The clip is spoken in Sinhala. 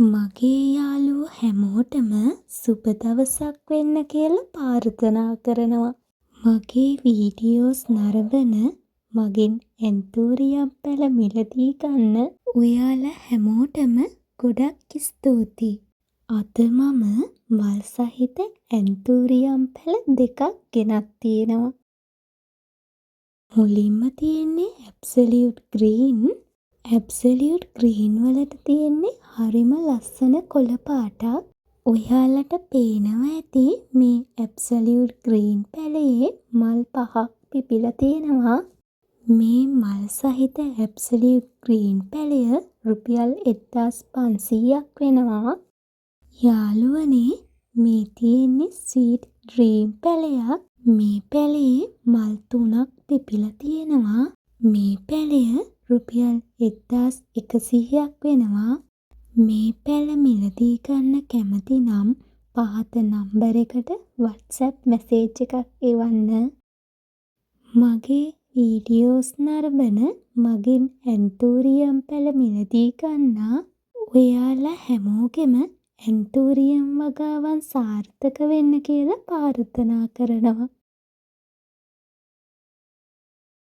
මගේ යාළුවෝ හැමෝටම සුබ දවසක් වෙන්න කියලා ප්‍රාර්ථනා කරනවා. මගේ වීඩියෝස් නරඹන මගෙන් ඇන්තූරියම් පැළ මිලදී ගන්න ඔයාලා හැමෝටම ගොඩක් ස්තුතියි. අද මම මල් සහිත ඇන්තූරියම් පැළ දෙකක් ගෙනත් තියෙනවා. මුලින්ම තියෙන්නේ ඇබ්සලියුට් ග්‍රීන්. ඇබ්සලියුට් ග්‍රීන් වලට තියෙන්නේ හරිම ලස්සන කොළ පාටක්. ඔයාලට පේනවා ඇති මේ ඇබ්සලියුට් ග්‍රීන් පැළේ මල් 5ක් පිපිලා තියෙනවා. මේ මල් සහිත ඇබ්සලියුට් ග්‍රීන් පැළය රුපියල් 1500ක් වෙනවා. යාළුවනේ මේ තියෙන්නේ ස්වීට් ඩ්‍රීම් පැළයක්. මේ පැළේ මල් 3ක් පිපිලා තියෙනවා. මේ පැළය රුපියල් 1100ක් වෙනවා. මේ පැළ මිලදී ගන්න කැමති නම් පහත නම්බර එකට WhatsApp මැසේජ් එකක් එවන්න. මගේ වීඩියෝස් නරඹන මගෙන් ඇන්තූරියම් පැළ මිලදී ගන්නා ඔයාලා හැමෝගෙම ඇන්තූරියම් වගාවන් සාර්ථක වෙන්න කියලා ප්‍රාර්ථනා කරනවා.